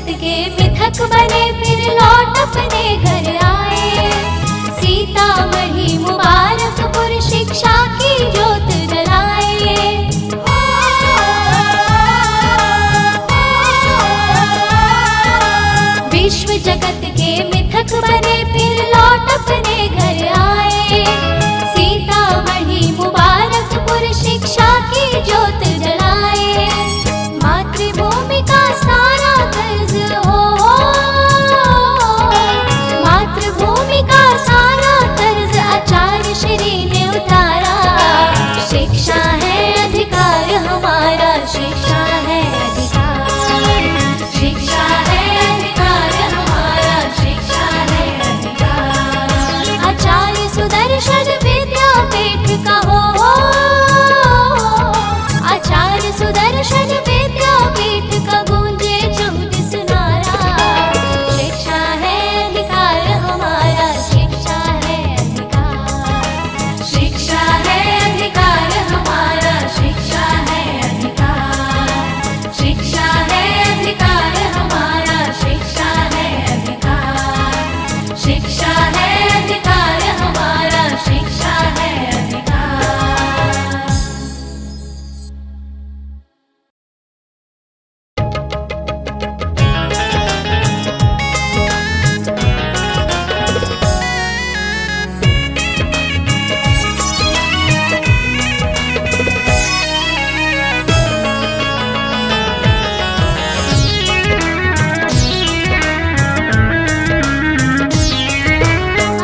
जगत के मिथक बने फिर लौट अपने घर आए। सीतामढ़ी मुबारकपुर शिक्षा की जोत जलाए। विश्व जगत के मिथक बने फिर लौट अपने घर आए। सीतामढ़ी मुबारकपुर शिक्षा की जोत जलाए। मातृभूमि का सारा कर्ज हो, मातृभूमि का सारा कर्ज आचार्य श्री ने उतारा। शिक्षा है अधिकार हमारा, शिक्षा है अधिकार, शिक्षा है अधिकार हमारा, शिक्षा है अधिकार। आचार्य सुदर्शन विद्यापीठ का हो, आचार्य सुदर्शन विद्यापीठ का गूंजे चौदिस नारा। शिक्षा है अधिकार हमारा, शिक्षा है अधिकार, शिक्षा है अधिकार हमारा, शिक्षा है अधिकार, शिक्षा है अधिकार हमारा, शिक्षा है अधिकार, शिक्षा है अधिकार हमारा, शिक्षा है अधिकार।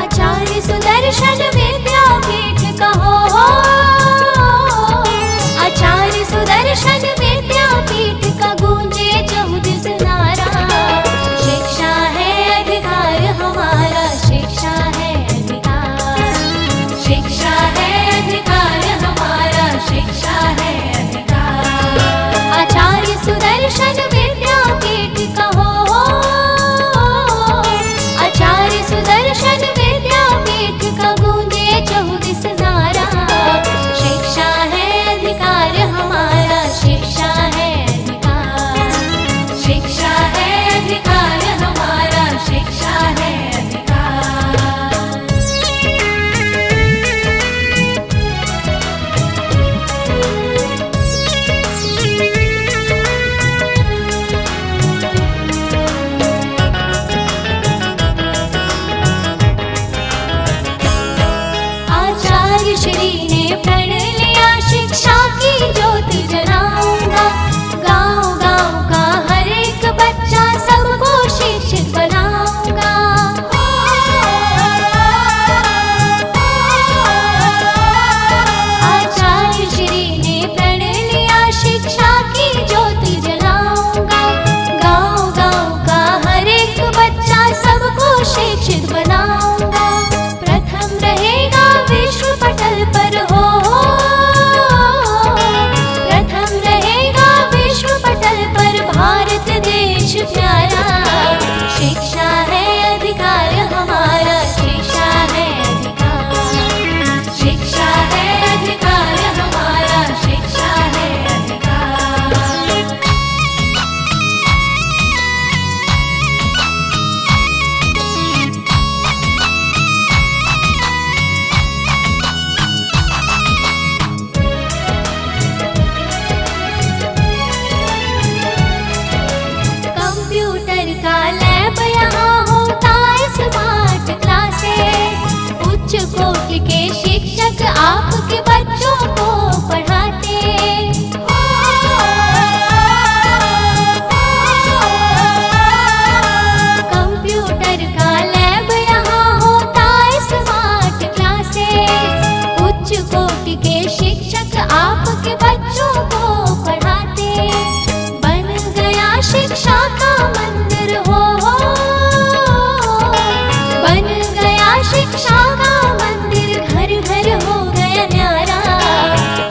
आचार्य सुदर्शन विद्यापीठ का हो, आचार्य सुदर्शन विद्यापीठ का गूंजे चौदिस नारा। शिक्षा है अधिकार हमारा, शिक्षा है अधिकार, शिक्षा है अधिकार हमारा, शिक्षा है अधिकार। आचार्य सुदर्शन विद्यापीठ का हो, आचार्य सुदर्शन विद्यापीठ का गूंजे चौदिस नारा। शिक्षा है अधिकार हमारा, शिक्षा है अधिकार, शिक्षा है अधिकार हमारा, शिक्षा है अधिकार। आचार्य श्री ने प्रण लिया शिक्षा की ज्योत जलाऊंगा। गांव गांव का हर एक बच्चा सबको शिक्षित बनाऊंगा। आचार्य श्री ने प्रण लिया शिक्षा की ज्योत जलाऊंगा। गांव गांव का हर एक बच्चा सबको शिक्षित बनाऊंगा। प्रथम रहेगा विश्व पटल पर हो, प्रथम रहेगा विश्व पटल पर भारत देश प्यारा। शिक्षा है अधिकार हमारा, शिक्षा है अधिकार, शिक्षा है अधिकार हमारा, शिक्षा है अधिकार। कंप्यूटर का लैब यहाँ होता है, स्मार्ट क्लासेस। उच्च कोटि के शिक्षक आपके बच्चों को पढ़ाते। कंप्यूटर का लैब यहाँ होता है, स्मार्ट क्लासेस। उच्च कोटि के शिक्षक आपके बच्चों को पढ़ाते। बन गया शिक्षा का मंदिर हो, बन गया शिक्षा का मंदिर, घर घर हो गया न्यारा।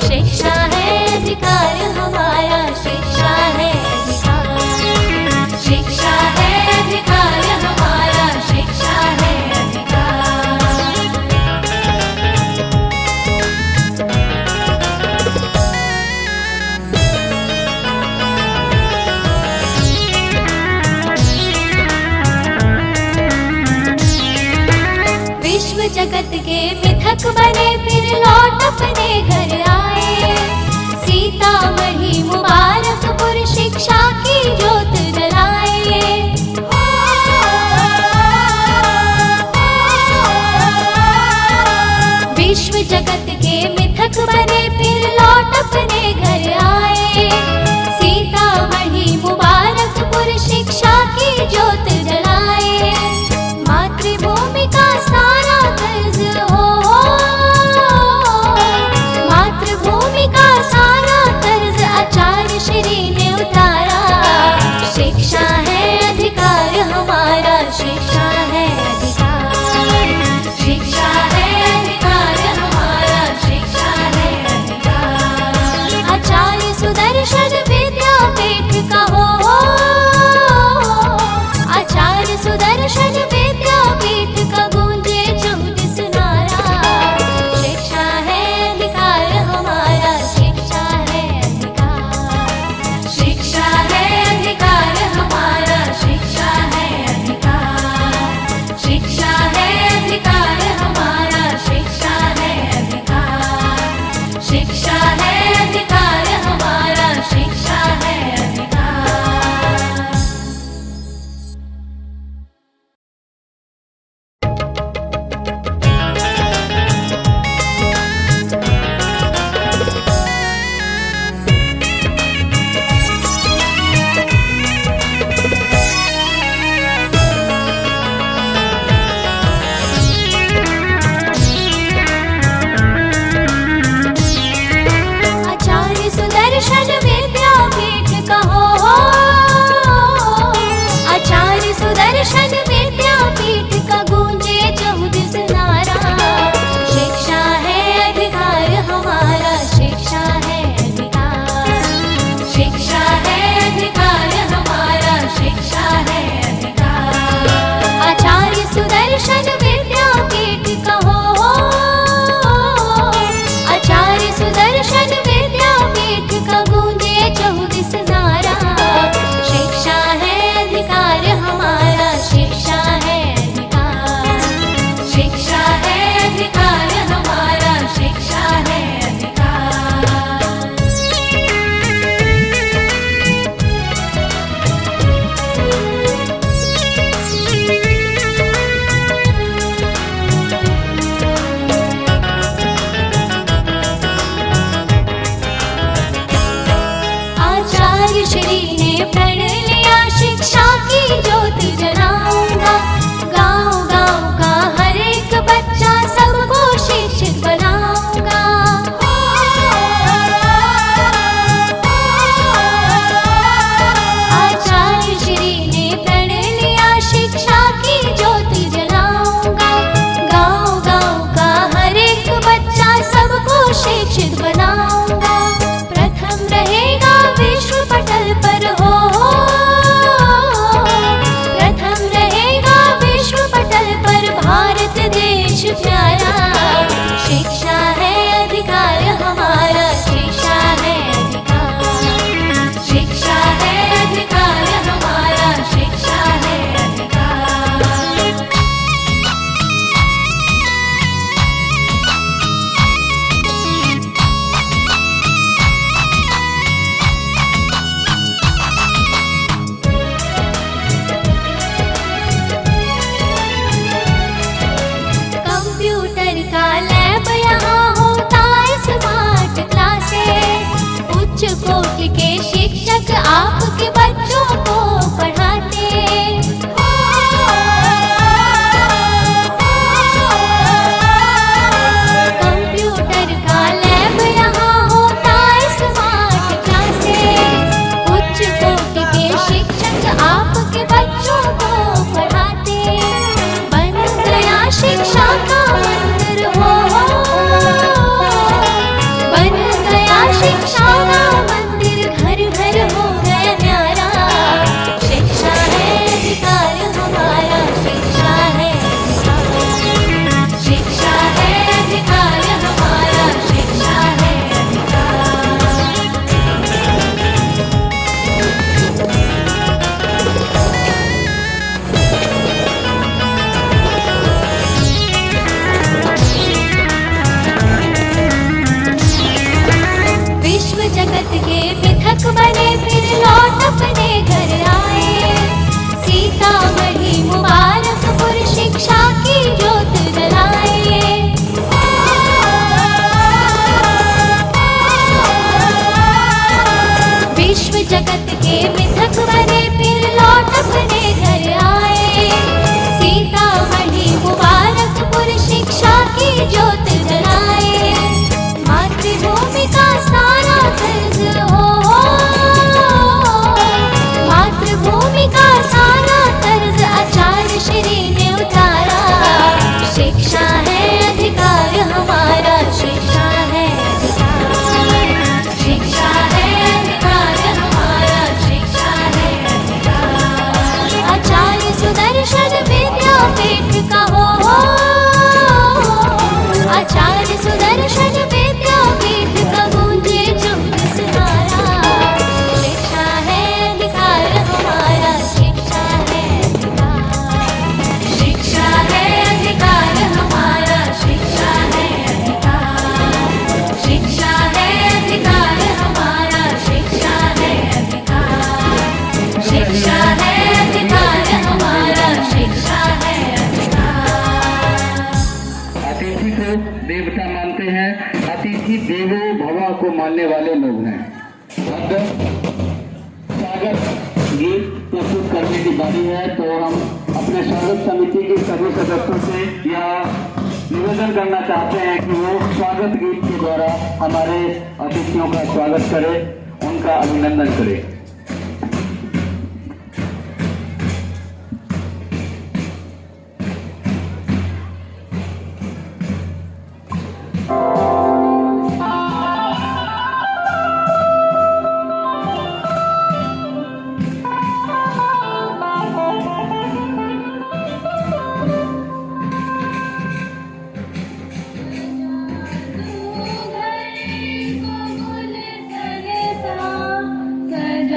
शिक्षा है अधिकार हमारा, शिक्षा है अधिकार, शिक्षा है अधिकार हमारा, शिक्षा है अधिकार। जगत के मिथक बने फिर लौट अपने घर आए। सीतामढ़ी मुबारकपुर शिक्षा की ज्योत जलाए। मातृभूमि का सारा कर्ज मातृभूमि का सारा कर्ज आचार्य श्री ने उतारा। शिक्षा है अधिकार हमारा, शिक्षा है अधिकार, शिक्षा है अधिकार हमारा, शिक्षा है अधिकार। आचार्य सुदर्शन विद्यापीठ का हो, ऐसा मानते हैं, अतिथि देवो भव को मानने वाले लोग हैं। अब स्वागत गीत प्रस्तुत करने की बारी है, तो हम अपने स्वागत समिति के सभी सदस्यों से यह निवेदन करना चाहते हैं कि वो स्वागत गीत के द्वारा हमारे अतिथियों का स्वागत करें, उनका अभिनंदन करें। सजा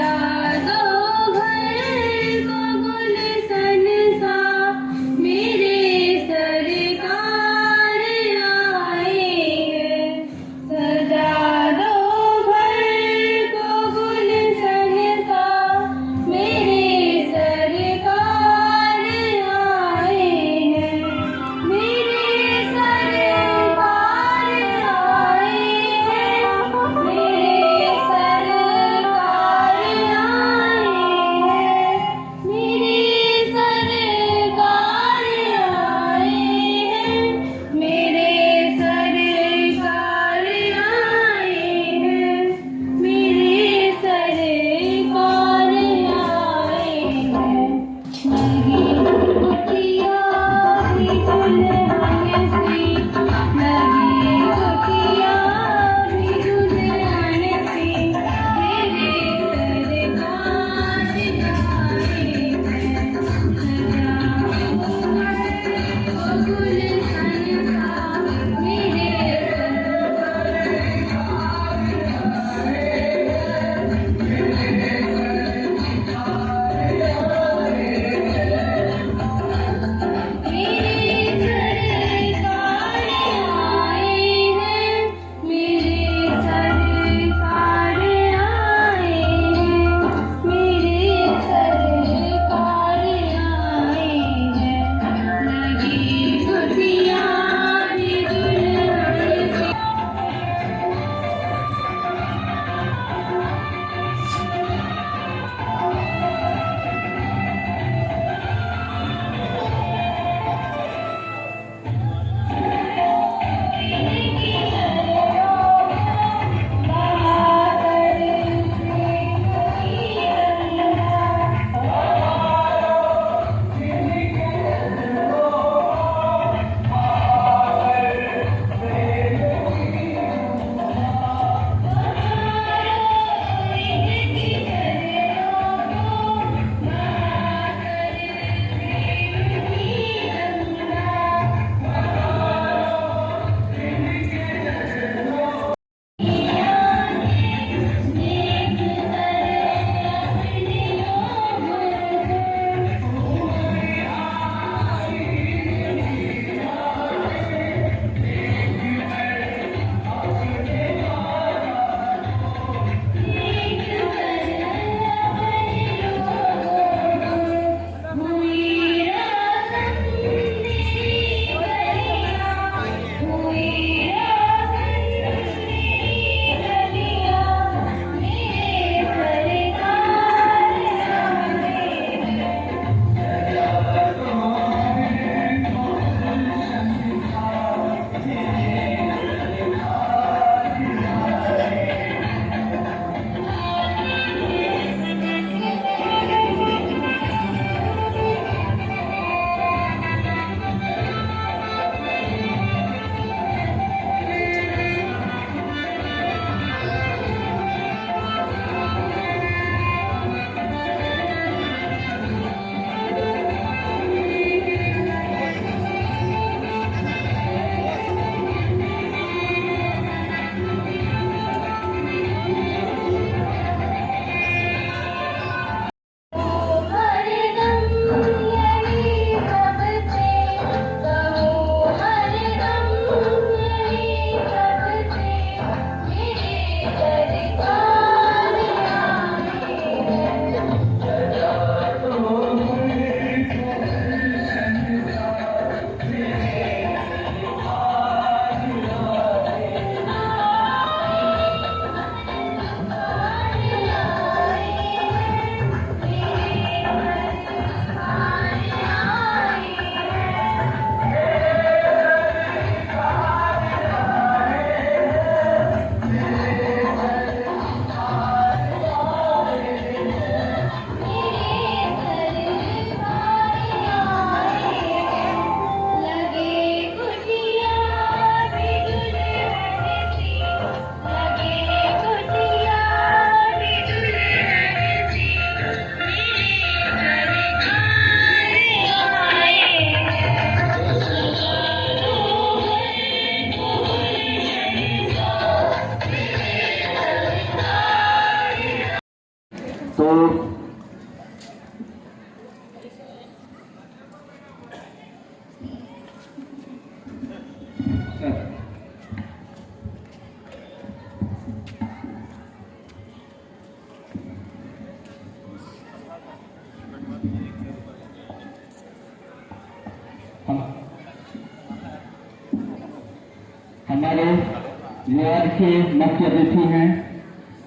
जो आज के मुख्य अतिथि हैं,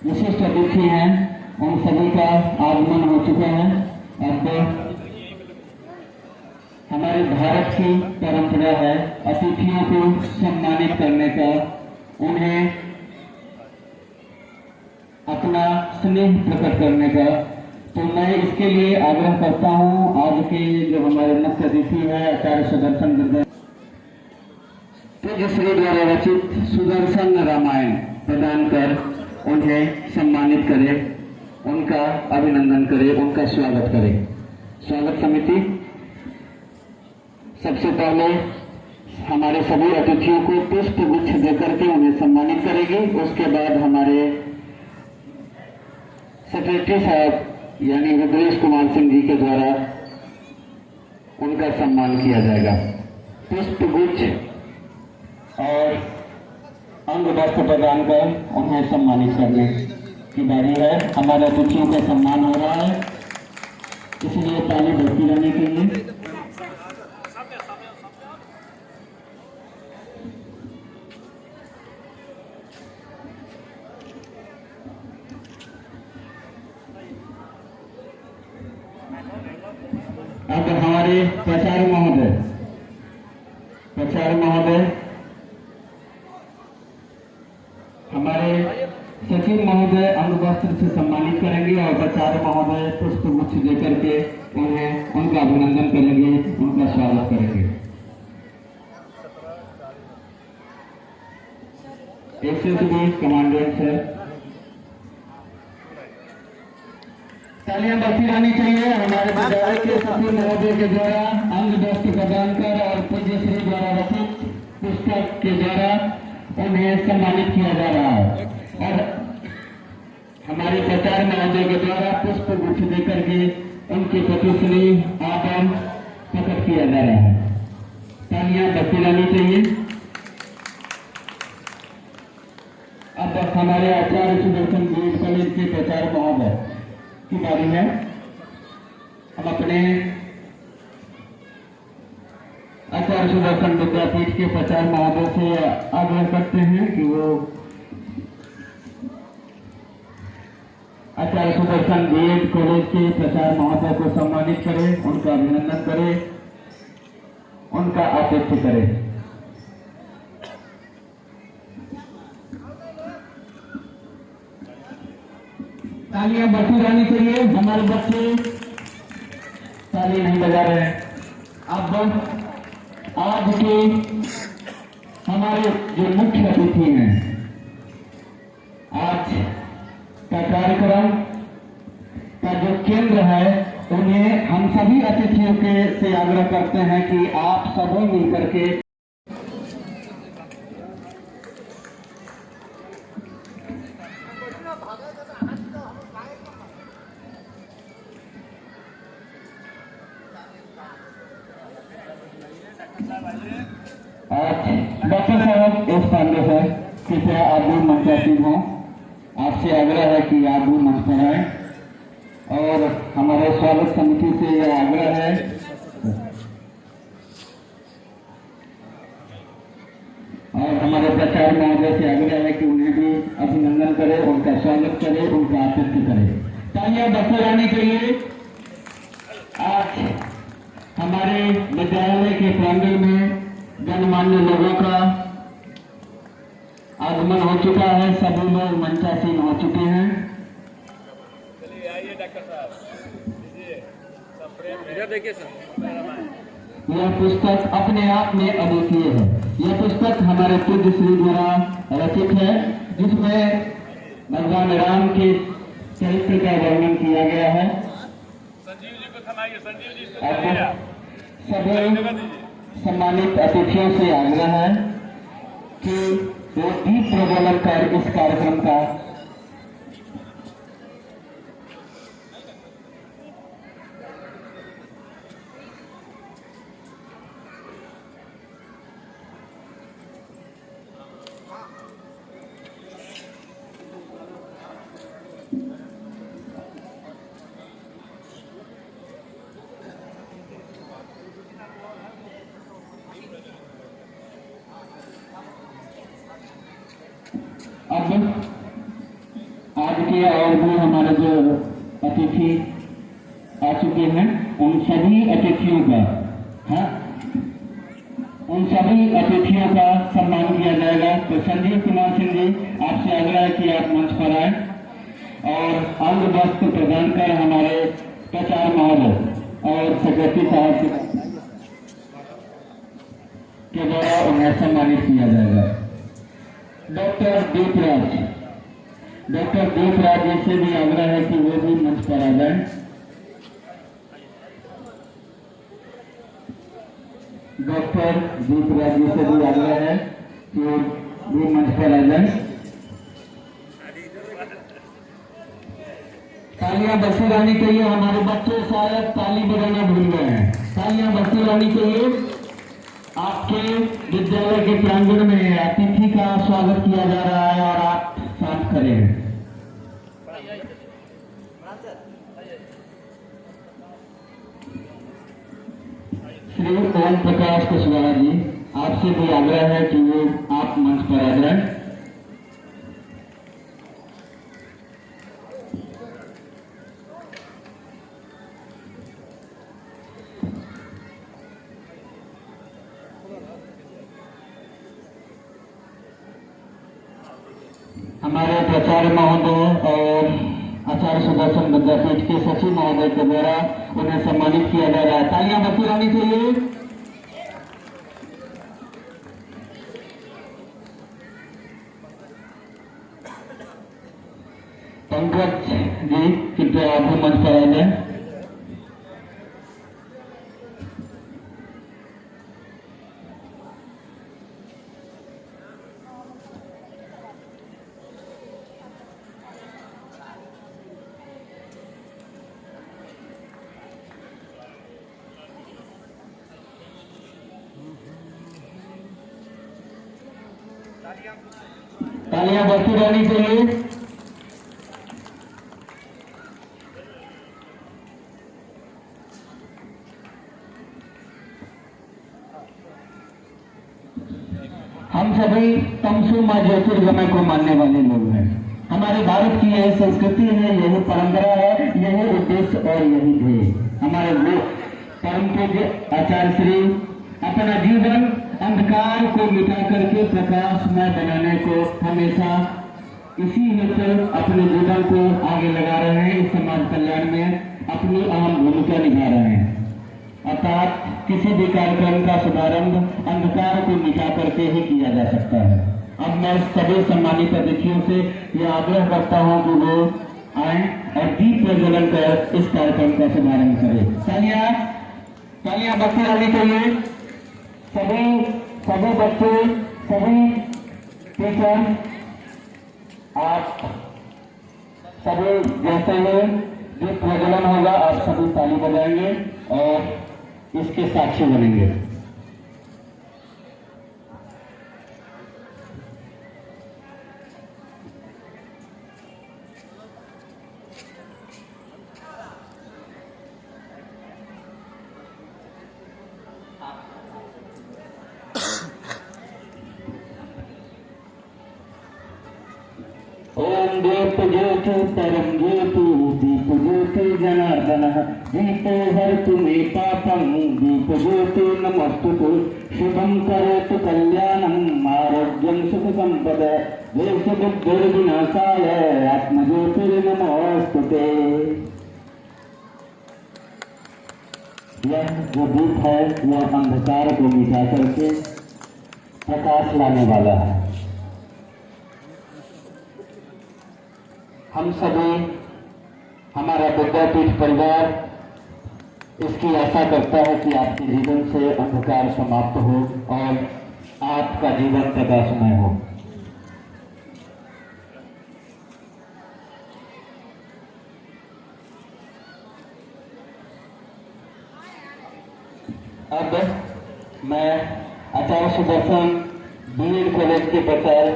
विशिष्ट अतिथि हैं, उन सभी का आगमन हो चुका है। अब हमारे भारत की परंपरा है अतिथियों को सम्मानित करने का, उन्हें अपना स्नेह प्रकट करने का। तो मैं इसके लिए आग्रह करता हूं, आज के जो हमारे मुख्य अतिथि हैं आचार्य सुदर्शन गद्दा पूज्य श्री द्वारा रचित सुदर्शन रामायण प्रदान कर उन्हें सम्मानित करें, उनका अभिनंदन करें, उनका स्वागत करें। स्वागत समिति सबसे पहले हमारे सभी अतिथियों को पुष्प गुच्छ देकर के उन्हें सम्मानित करेगी। उसके बाद हमारे सेक्रेटरी साहब यानी रुद्रेश कुमार सिंह जी के द्वारा उनका सम्मान किया जाएगा। पुष्प गुच्छ और अंग वस्त्र प्रदान कर उन्हें सम्मानित करने की बारी है। हमारे अतिथियों का सम्मान हो रहा है, इसलिए ताली बजती रहने के लिए। अब हमारे प्राचार्य महोदय हमारे सचिव महोदय अंग वस्त्र से सम्मानित करेंगे और प्राचार्य महोदय पुष्प गुच्छ देकर के उन्हें उनका अभिनंदन करेंगे, उनका स्वागत करेंगे। 120 कमांडेंट है, तालियां बजती रहनी चाहिए। हमारे विद्यालय के सचिव महोदय के द्वारा अंग वस्त्र प्रदान कर और पूज्य श्री द्वारा रचित पुस्तक के द्वारा उन्हें सम्मानित किया जा रहा है और हमारे प्राचार्य महोदय के द्वारा पुष्प गुच्छ देकर के उनके प्रति स्नेह आदर प्रकट किया जा रहा है। तालियां बजती रहनी चाहिए। अब हमारे आचार्य सुदर्शन बीएड कॉलेज के प्राचार्य महोदय की बारी है। हम अपने आचार्य सुदर्शन विद्यापीठ के प्राचार्य महोदय से आग्रह करते हैं कि वो आचार्य सुदर्शन बीएड कॉलेज के प्राचार्य महोदय को सम्मानित करें, उनका अभिनंदन करें, उनका आतिथ्य करें। तालियां बजती रहनी चाहिए। हमारे बच्चे ताली नहीं बजा रहे हैं। अब आज के हमारे जो मुख्य अतिथि हैं, आज का कार्यक्रम का जो केंद्र है, उन्हें हम सभी अतिथियों के से आग्रह करते हैं कि आप सभी मिलकर के डॉक्टर साहब एस पांडे सर, कृपया आप भी मंचासीन हों। आपसे आग्रह है कि आप भी मंच पर आए और हमारे स्वागत समिति से यह आग्रह है और हमारे प्राचार्य महोदय से आग्रह है कि उन्हें भी अभिनंदन करें, उनका स्वागत करें, उनका आतिथ्य करें। तालियां बजती रहनी चाहिए। आज हमारे विद्यालय के प्रांगण में गणमान्य लोगों का आगमन हो चुका है, सभी लोग मंचासीन हो चुके हैं। चलिए आइए डॉक्टर साहब, सब प्रेम इधर देखिए सर। यह पुस्तक अपने आप में अद्वितीय है। यह पुस्तक हमारे पूज्य श्री द्वारा रचित है, जिसमें भगवान राम के चरित्र का वर्णन किया गया है। संजीव जी को थमाइए, संजीव जी को सभी सम्मानित अतिथियों से आग्रह है कि वो दीप प्रज्वलन कर इस कार्यक्रम का अब आज के और भी हमारे जो अतिथि आ चुके हैं उन सभी अतिथियों का उन सभी अतिथियों का सम्मान किया जाएगा। तो संजीव कुमार सिंह जी, आपसे आग्रह है कि आप मंच पर आए और अंग वस्त्र प्रदान कर हमारे प्रचार महोदय और सेक्रेटरी साहब के द्वारा उन्हें सम्मानित किया जाएगा। डॉक्टर दीपराज जी से भी आग्रह है कि वो भी मंच पर आ जाए। डॉक्टर दीपराज जी से भी आग्रह है कि वो मंच पर आ जाए। तालियां बरसी रहनी चाहिए। हमारे बच्चे शायद ताली बजाना भूल गए हैं। तालियां बरसी रहनी चाहिए। आपके विद्यालय के प्रांगण में अतिथि का स्वागत किया जा रहा है और आप साथ खड़े हैं। श्री ओम प्रकाश कुशवाहा जी, आपसे भी आग्रह है कि वो आप मंच पर आ जाए। हमारे प्राचार्य महोदय और आचार्य सुदर्शन विद्यापीठ के सचिव महोदय के द्वारा उन्हें सम्मानित किया जा रहा है। तालियां बची रहनी चाहिए। पंकज जी, कृपया आप भी मंच पर आ जाए। तालियां बजती रहनी चाहिए। हम सभी तमसु मां ज्योतिर्गमय को मानने वाले लोग हैं। हमारे भारत की यही संस्कृति है, यही परंपरा है, यही उद्देश्य और यही ध्येय। हमारे लोग परम पूज्य आचार्य श्री अपना जीवन अंधकार को मिटा करके प्रकाशमय बनाने को हमेशा इसी हेतु अपने जीवन को आगे लगा रहे हैं। इस समाज कल्याण में अपनी अहम भूमिका निभा रहे हैं। अर्थात किसी भी कार्यक्रम का शुभारंभ अंधकार को मिटा करके ही किया जा सकता है। अब मैं सभी सम्मानित अतिथियों से यह आग्रह करता हूं कि वो आए और दीप प्रज्वलन कर इस कार्यक्रम का शुभारंभ करें। तालियां बजती रहनी चाहिए। सभी बच्चे, सभी टीचर, आप सभी जैसे ही दीप प्रज्वलन होगा आप सभी ताली बजाएंगे और इसके साक्षी बनेंगे। ओम दीप ज्योति परम ज्योति दीप ज्योति जनार्दन दीपो हरतु मे पापम दीप ज्योति नमस्तुते शुभम करोतु कल्याणम आरोग्यम सुख संपद देश बुद्धिर्विनाशाय आत्मज्योतिर्नमोस्तुते। यह जो दीप है यह अंधकार को मिटा करके प्रकाश लाने वाला है। हम सभी, हमारा विद्यापीठ परिवार इसकी आशा करता है कि आपके जीवन से अंधकार समाप्त हो और आपका जीवन प्रकाशमय हो। अब मैं आचार्य सुदर्शन बीएड कॉलेज के प्राचार्य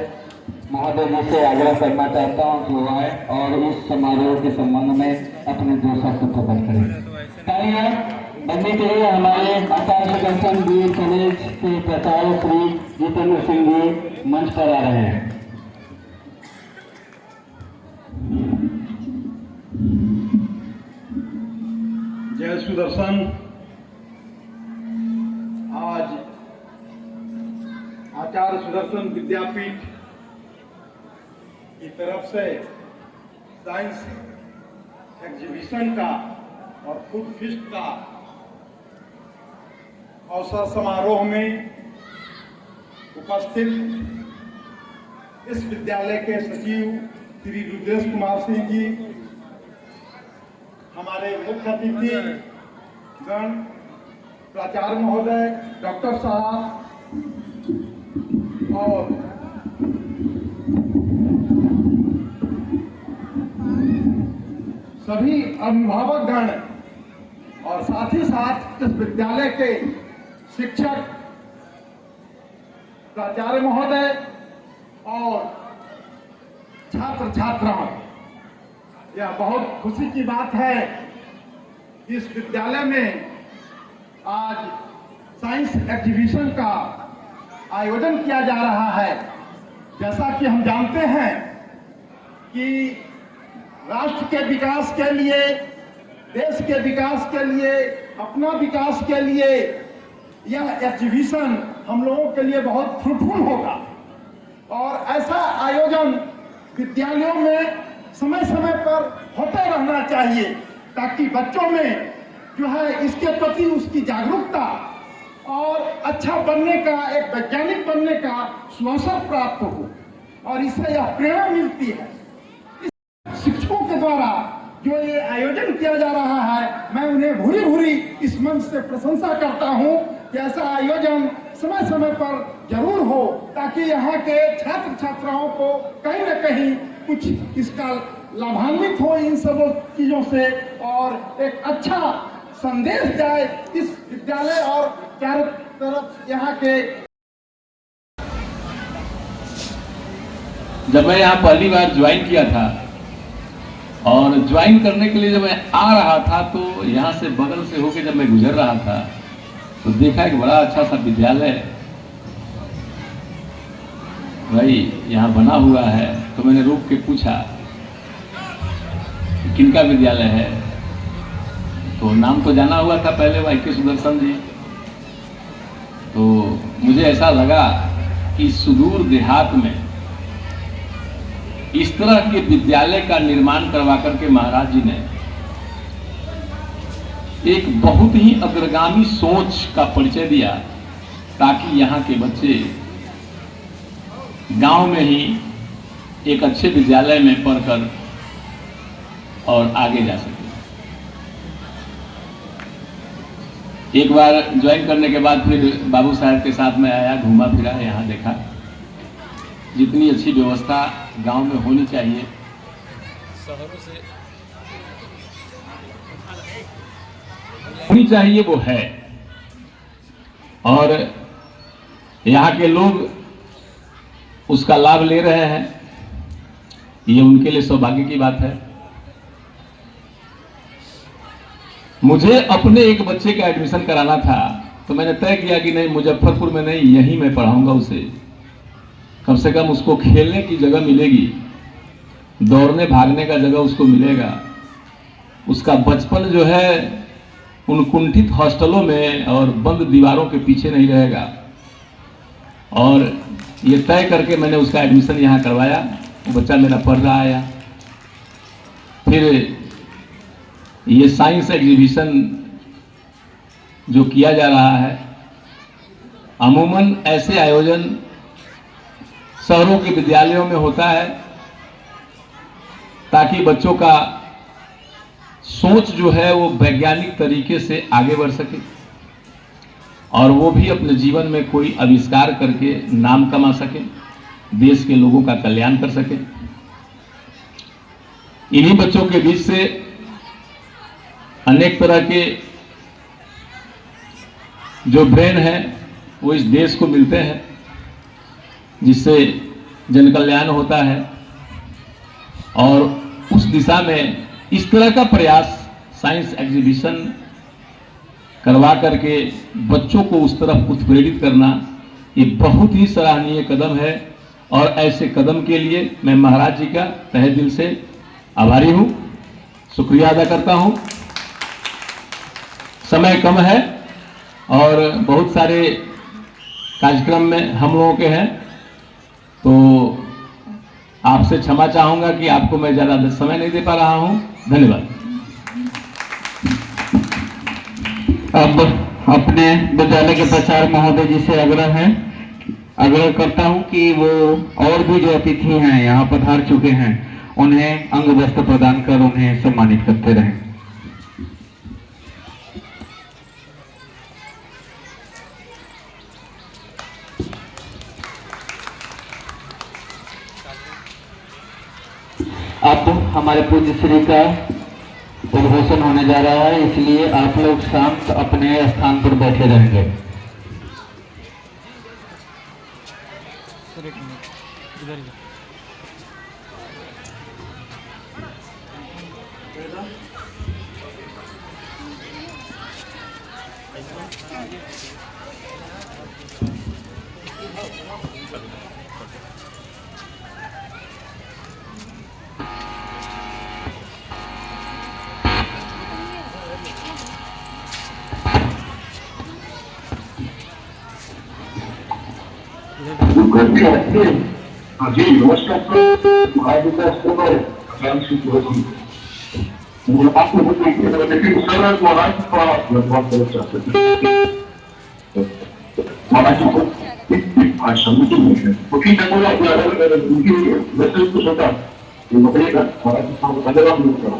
महोदय जी से आग्रह करना चाहता हूं कि वो आए और इस समारोह के संबंध में अपने दो शब्द प्रकट करें। तालियां बजनी चाहिए। हमारे आचार्य सुदर्शन बीएड कॉलेज के प्राचार्य श्री जितेंद्र सिंह जी मंच पर आ रहे हैं। सुदर्शन, आज आचार्य सुदर्शन विद्यापीठ की तरफ से साइंस एग्जीबिशन का और फूड फिस्ट का अवसर समारोह में उपस्थित इस विद्यालय के सचिव श्री रुद्रेश कुमार सिंह जी, हमारे मुख्य अतिथि गण, प्राचार्य महोदय, डॉक्टर साहब और सभी अभिभावक गण और साथ ही साथ इस विद्यालय के शिक्षक, प्राचार्य महोदय और छात्र छात्राओं, यह बहुत खुशी की बात है कि इस विद्यालय में आज साइंस एग्जीबिशन का आयोजन किया जा रहा है। जैसा कि हम जानते हैं कि राष्ट्र के विकास के लिए, देश के विकास के लिए, अपना विकास के लिए यह एग्जीबिशन हम लोगों के लिए बहुत फ्रूटफुल होगा और ऐसा आयोजन विद्यालयों में समय समय पर होते रहना चाहिए ताकि बच्चों में जो है इसके प्रति उसकी जागरूकता और अच्छा बनने का, एक वैज्ञानिक बनने का सुअवसर प्राप्त हो और इससे यह प्रेरणा मिलती है। इस शिक्षकों के द्वारा जो ये आयोजन किया जा रहा है, मैं उन्हें भूरी भूरी इस मंच से प्रशंसा करता हूं कि ऐसा आयोजन समय समय पर जरूर हो ताकि यहाँ के छात्र छात्राओं को कहीं न कहीं कुछ इसका लाभान्वित हो इन सब चीजों से और एक अच्छा संदेश जाए इस विद्यालय और चारों तरफ यहाँ के। जब मैं यहाँ पहली बार ज्वाइन किया था और ज्वाइन करने के लिए जब मैं आ रहा था तो यहाँ से बगल से होके जब मैं गुजर रहा था तो देखा एक बड़ा अच्छा सा विद्यालय भाई यहाँ बना हुआ है। तो मैंने रुक के पूछा कि किनका विद्यालय है, तो नाम तो जाना हुआ था पहले वाईके सुदर्शन जी। तो मुझे ऐसा लगा कि सुदूर देहात में इस तरह के विद्यालय का निर्माण करवा करके महाराज जी ने एक बहुत ही अग्रगामी सोच का परिचय दिया ताकि यहाँ के बच्चे गांव में ही एक अच्छे विद्यालय में पढ़कर और आगे जा सके। एक बार ज्वाइन करने के बाद फिर बाबू साहब के साथ में आया, घूमा फिरा, यहाँ देखा जितनी अच्छी व्यवस्था गांव में होनी चाहिए शहरों से होनी चाहिए वो है और यहाँ के लोग उसका लाभ ले रहे हैं। ये उनके लिए सौभाग्य की बात है। मुझे अपने एक बच्चे का एडमिशन कराना था तो मैंने तय किया कि नहीं, मुजफ्फरपुर में नहीं, यहीं मैं पढ़ाऊंगा उसे। कम से कम उसको खेलने की जगह मिलेगी, दौड़ने भागने का जगह उसको मिलेगा। उसका बचपन जो है उन कुंठित हॉस्टलों में और बंद दीवारों के पीछे नहीं रहेगा। और ये तय करके मैंने उसका एडमिशन यहाँ करवाया। वो बच्चा मेरा पढ़ रहा है। फिर ये साइंस एग्जीबिशन जो किया जा रहा है, अमूमन ऐसे आयोजन शहरों के विद्यालयों में होता है ताकि बच्चों का सोच जो है वो वैज्ञानिक तरीके से आगे बढ़ सके और वो भी अपने जीवन में कोई आविष्कार करके नाम कमा सके, देश के लोगों का कल्याण कर सके। इन्हीं बच्चों के बीच से अनेक तरह के जो ब्रेन है वो इस देश को मिलते हैं जिससे जन कल्याण होता है और उस दिशा में इस तरह का प्रयास साइंस एग्जीबिशन करवा करके बच्चों को उस तरफ उत्प्रेरित करना ये बहुत ही सराहनीय कदम है और ऐसे कदम के लिए मैं महाराज जी का तहे दिल से आभारी हूं, शुक्रिया अदा करता हूं। समय कम है और बहुत सारे कार्यक्रम में हम लोगों के हैं, तो आपसे क्षमा चाहूंगा कि आपको मैं ज़्यादा समय नहीं दे पा रहा हूं। धन्यवाद। अब अपने विद्यालय के प्राचार्य महोदय जी से आग्रह करता हूं कि वो और भी जो अतिथि हैं यहाँ पधार चुके हैं उन्हें अंग वस्त्र प्रदान कर उन्हें सम्मानित करते रहें। अब हमारे पूज्य श्री का उद्घोषण होने जा रहा है, इसलिए आप लोग शांत अपने स्थान पर बैठे रहेंगे। जी नमस्कार सर, महाराज का स्तर अचानक से मुझे आपको बताइए, लेकिन सर महाराज थोड़ा लगभग बहुत चाहते थे महाराज जी को आज सम्मिलित नहीं है क्योंकि मैं बोला उनकी मैसेज कुछ होता ये बताइए महाराज जी को धन्यवाद नहीं करो।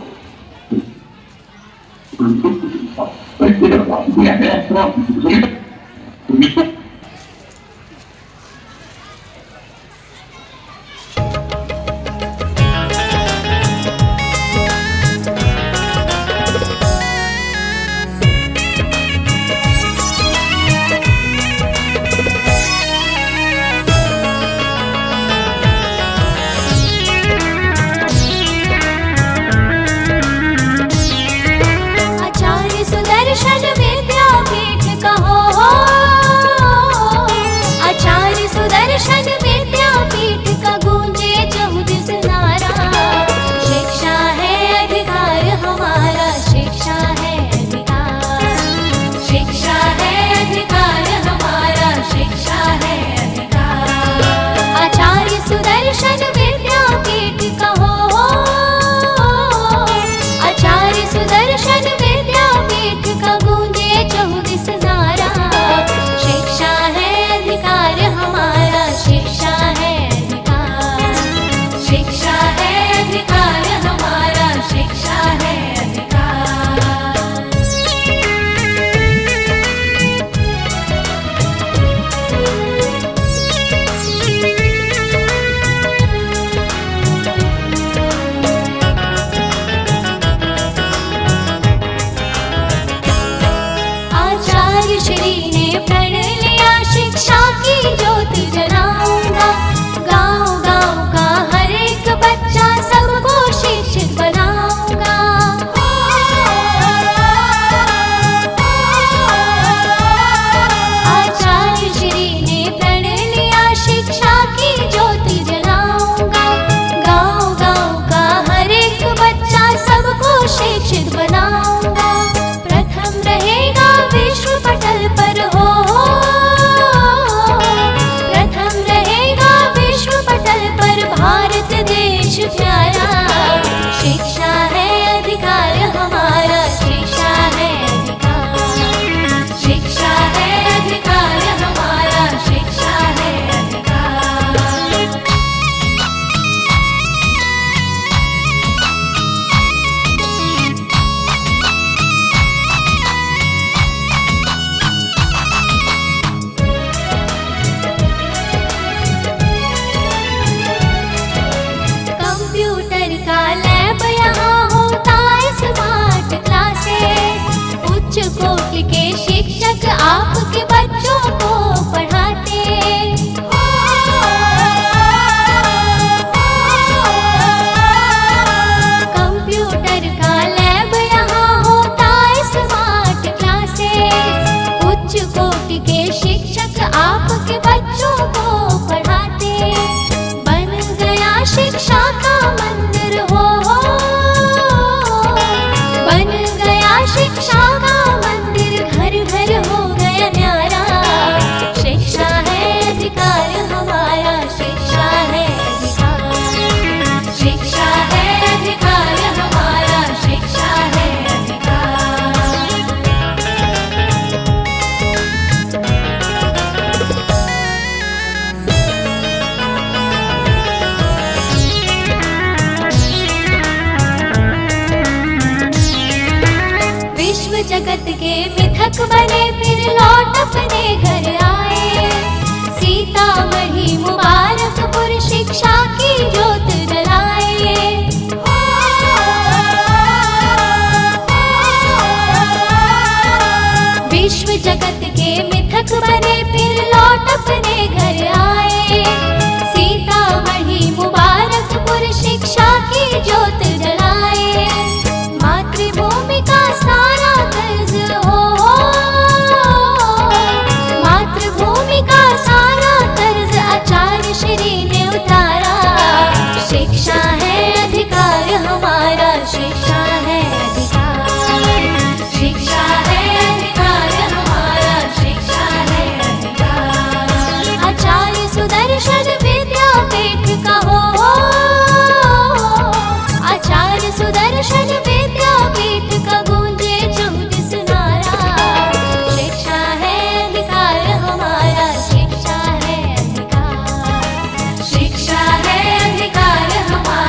शिक्षा का मंदिर जगत के मिथक बने फिर लौट अपने घर आए। सीतामढ़ी मुबारकपुर शिक्षा की ज्योत जलाए। विश्व जगत के मिथक बने फिर लौट अपने घर आए। सीतामढ़ी मुबारकपुर शिक्षा की ज्योत जलाए। मातृभूमि का सारा कर्ज हो, मातृभूमि का सारा कर्ज आचार्य श्री ने उतारा। शिक्षा है अधिकार हमारा, शिक्षा है अधिकार, शिक्षा है अधिकार हमारा, शिक्षा है अधिकार। आचार्य सुदर्शन विद्यापीठ का हो, आचार्य सुदर्शन विद्यापीठ का गूंजे चौदिस नारा। शिक्षा है अधिकार हमारा, शिक्षा है अधिकार, शिक्षा है अधिकार हमारा।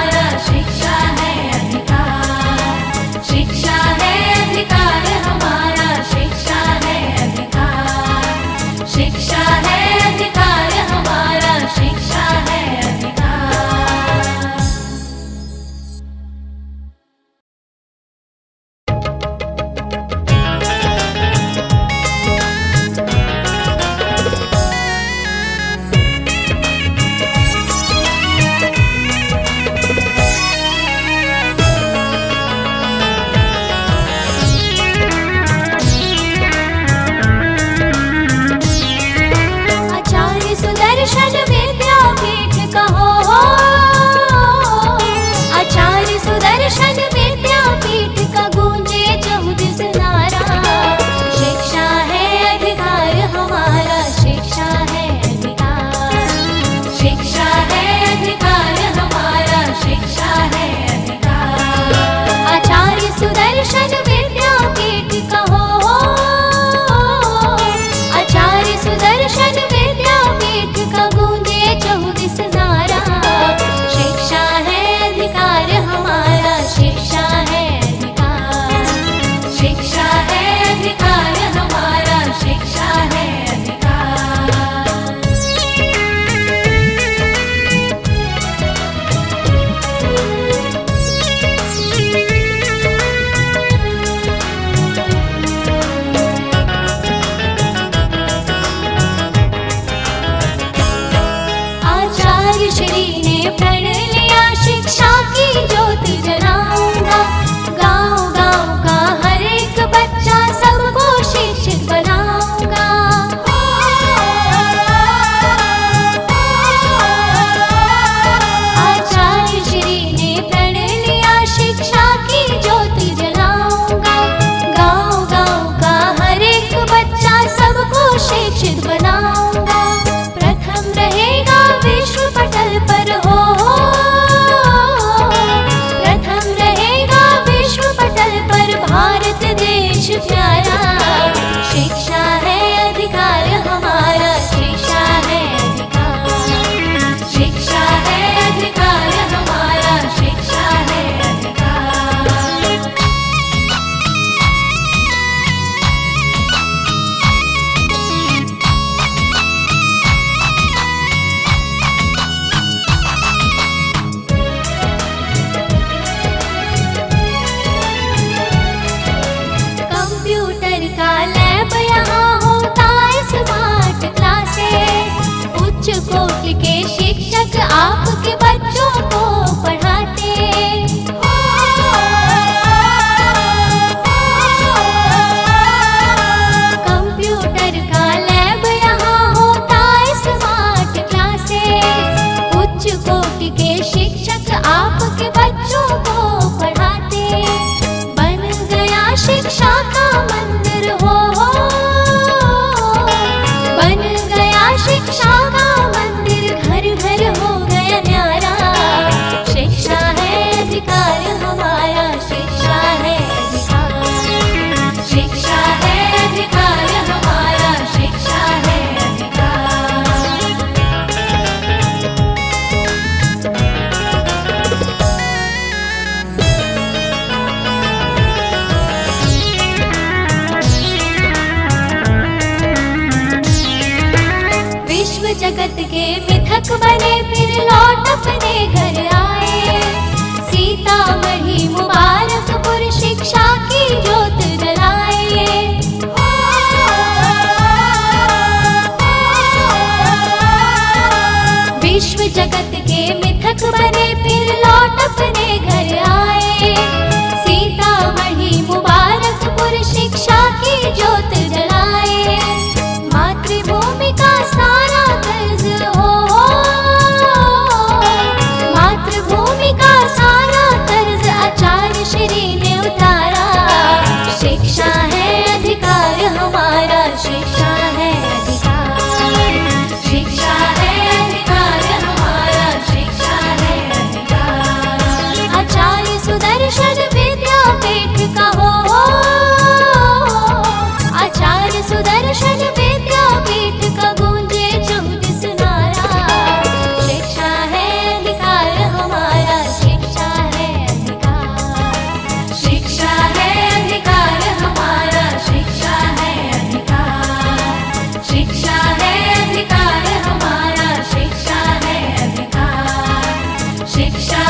जगत के मिथक बने फिर लौट अपने घर आए। सीतामढ़ी मुबारकपुर शिक्षा की ज्योत जलाए। विश्व जगत के मिथक बने फिर लौट अपने घर आए। सीतामढ़ी मुबारकपुर शिक्षा की ज्योत जलाए। मातृभूमि का सारा कर्ज हो, मातृभूमि का सारा कर्ज आचार्य श्री ने उतारा। शिक्षा है अधिकार हमारा, शिक्षा है अधिकार, शिक्षा है अधिकार हमारा, शिक्षा है अधिकार। आचार्य सुदर्शन विद्यापीठ का हो, आचार्य सुदर्शन विद्यापीठ का गूंजे चौदिस नारा। शिक्षा है अधिकार हमारा, शिक्षा है अधिकार, शिक्षा है अधिकार हमारा, शिक्षा है अधिकार, शिक्षा है अधिकार हमारा, शिक्षा है अधिकार, शिक्षा